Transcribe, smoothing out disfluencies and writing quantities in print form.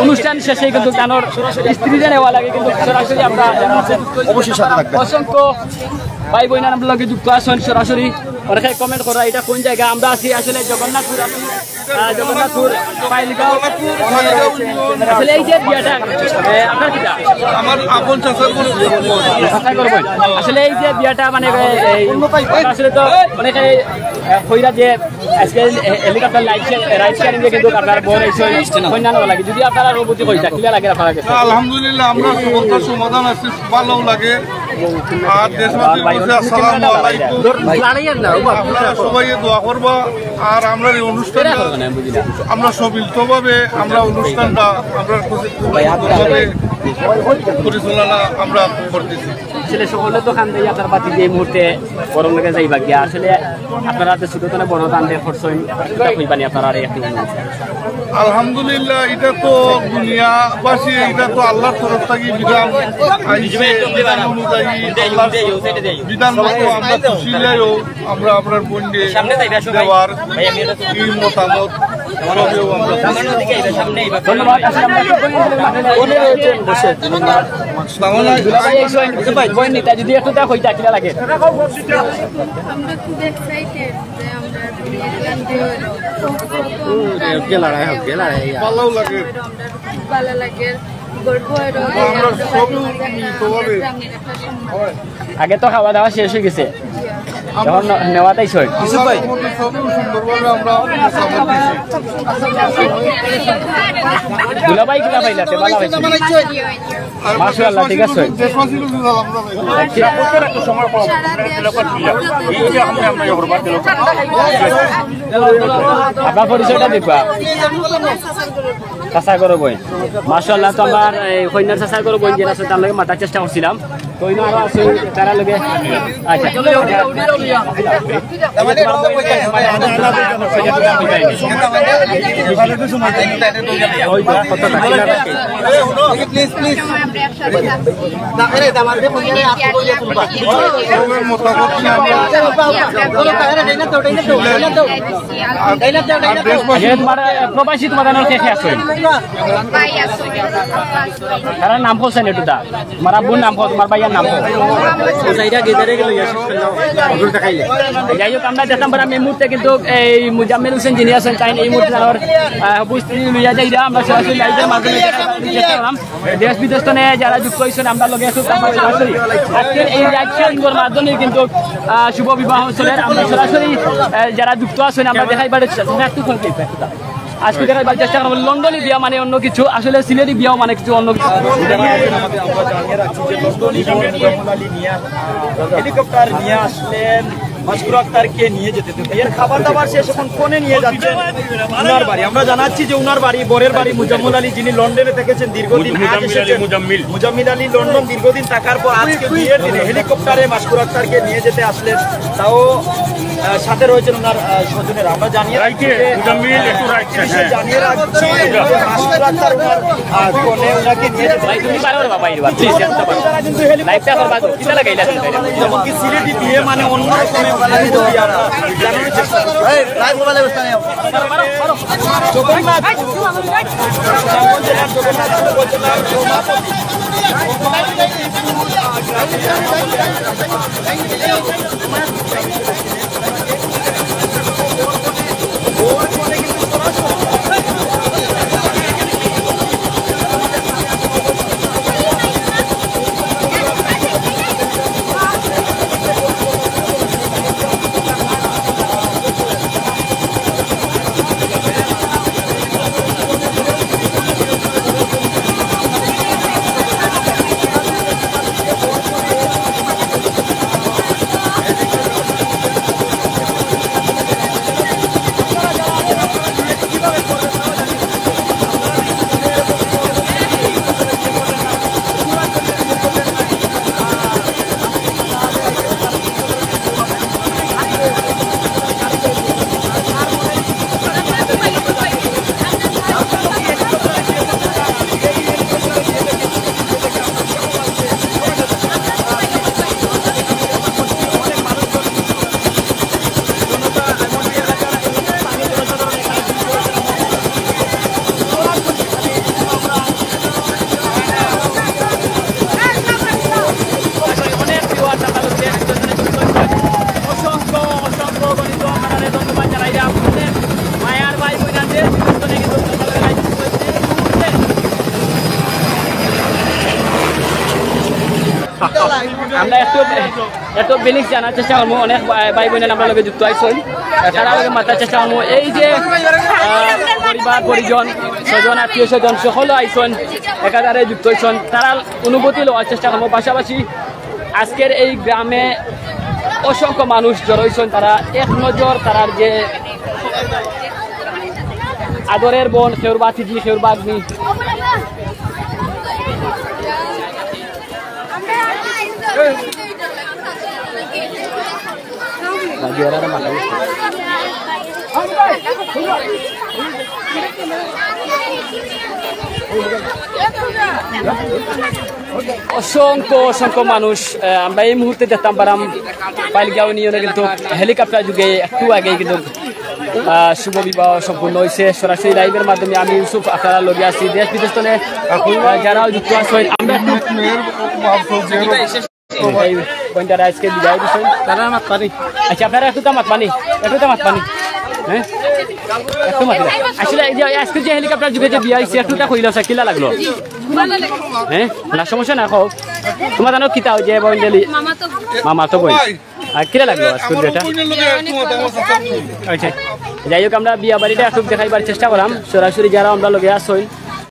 অনুষ্ঠান শেষে কিন্তু তানোর স্ত্রীরা নেওয়া লাগে কিন্তু সরাসরি আমরা অবশ্যই সাথে থাকবেন। অসংখ্য ভাই বোন আমরা লগে যুক্ত আছেন সরাসরি অনেকে কমেন্ট করা এটা কোন জায়গা আমরা আছি আসলে জগন্নাথপুর জগন্নাথপুর পাইলগাঁও আসলে এই যে বিয়াটা আপনার কিটা আমার আপন চাচার করবেন আসলে এই যে বিয়াটা মানে আসলে তো অনেকে কইরা যে আজকে হেলিকপ্টার রাইড শেয়ারিং দিয়ে কিন্তু আপনার বোন এই কন্যানো লাগে যদি আপনারা অনুভূতি কইতা ক্লিয়ার লাগে আপনারা আলহামদুলিল্লাহ আমরা সমস্যার সমাধান আছে ভালো লাগে আর দেশবাসীর কাছে আসসালামু আলাইকুম আপনারা সবাই দোয়া করবা আর আমরা এই অনুষ্ঠান আমরা সমিলিতভাবে আমরা অনুষ্ঠানটা আমরা পরিচালনা আমরা করতেছি আসলে সকলে তো খান দিয়ে আপনার বাতি যে মুহূর্তে গরম লেগে যাইবা গিয়া আসলে আপনারা ছোট ছোট বড় দান্ডে খরচ হইবানি আপনারা আলহামদুলিল্লাহ এটা তো দুনিয়াবাসী এটা তো আল্লাহর তরফ থেকে বিধান অনুযায়ী বিধান মতো আমরা খুশি যাইও আমরা আপনার বন্ডে দেওয়ার কি মতামত যদি একটু দেখ হইতা কিনা লাগে ভালো লাগে আগে তো খাওয়া দাওয়া শেষ হয়ে গেছে এখন নেওয়াটাই ছয় কিছু ভাই দুলাভাই কিনা পাইলাতে ভালো হয়েছে মাশাআল্লাহ ঠিক আছে আপনার পরিচয়টা দেখবা চাষা করো বই মাশাআল্লাহ তো আমার কন্যার চাষা করো বই যেন আছে তার লগে মাতার চেষ্টা করছিলাম তো ইনো আরো আছে তারা লগে আচ্ছা প্রবাসী তোমার শেষে আসো তার নাম হোসেন এটুদা তোমার আব্বুর নাম তোমার ভাইয়ার নাম যাই হোক আমরা দেখতাম পারা এই মুহূর্তে কিন্তু এই মুজাম্মেল হোসেন যিনি আছেন তাই এই মুহূর্তে তার উপস্থিতি লইয়া যাই আমরা সরাসরি লাইভের মাধ্যমে দেশ বিদেশ যারা যুক্ত হয়েছেন আমরা লগে আছি সরাসরি আজকের এই লাইভ শেয়ারিংয়ের মাধ্যমে কিন্তু শুভ বিবাহ চলেন আমরা সরাসরি যারা যুক্ত আছেন আমরা দেখাই পারি আজকে দেখাই পারি চেষ্টা করবো লন্ডনী বিয়া মানে অন্য কিছু আসলে সিলেটি বিয়াও মানে কিছু অন্য কিছু হেলিকপ্টার নিয়ে আসলেন মাসকুর আক্তারকে নিয়ে যেতে এর খাবার দাবার শেষ এখন ফোনে নিয়ে যাচ্ছেন উনার বাড়ি আমরা জানাচ্ছি যে উনার বাড়ি বরের বাড়ি মুজাম্মিল আলী যিনি লন্ডনে থেকেছেন দীর্ঘদিন মুজাম্মিল আলী লন্ডন দীর্ঘদিন থাকার পর আজকে বিয়ের দিনে হেলিকপ্টারে মাসকুর আক্তারকে নিয়ে যেতে আসলেন তাও সাথে রয়েছেন ওনার স্বজনেরা আমরা জানিয়ে রাখছি মাসকুর আক্তার ওনার ফোনে ওনাকে নিয়ে যেতে যেমনকি সিলেটি বিয়ে মানে অন্য রকমের আমরা একটু বেনিক জানার চেষ্টা করবো অনেক ভাই বোনের আমরা লগে যুক্ত আইসই তারা লগে মাতার চেষ্টা করবো এই যে পরিবার পরিজন স্বজন আত্মীয় স্বজন সকলে আইসন একাধারে যুক্ত হয়েছেন তারা অনুভূতি লওয়ার চেষ্টা করবো পাশাপাশি আজকের এই গ্রামে অসংখ্য মানুষ জড়াইছেন তারা এক নজর তারার যে আদরের বোন সেউর বাতিজি সেউর বাগনি অসংখ্য অসংখ্য মানুষ আমরা এই মুহূর্তে দেখতাম পারাম পাইলগাঁও নিয়ে কিন্তু হেলিকপ্টার যুগে একটু আগে কিন্তু শুভ বিবাহ সম্পূর্ণ হয়েছে সরাসরি লাইভের মাধ্যমে আমি ইউসুফ আপনারা লগে আছি দেশ বিদেশ যারাও যুক্ত আছে আমরা আজকে বিদায় দিচ্ছেন তারা মাত পানি আচ্ছা আপনারা একটু মাত পানি হ্যাঁ একটু মাত আসলে আজকে যে হেলিকপ্টার যুগে যে বিয়ে হয়েছে একটুটা কইল কিলা লাগলো হ্যাঁ না সমস্যা না খাও তোমার জানো কিতা যে বইলি মামা তো বই আর কিলা লাগলো আজকে এটা আচ্ছা যাই হোক আমরা বিয়া বাড়িটা একটু দেখাইবার চেষ্টা করলাম সরাসরি যারা আমরা লগে আসই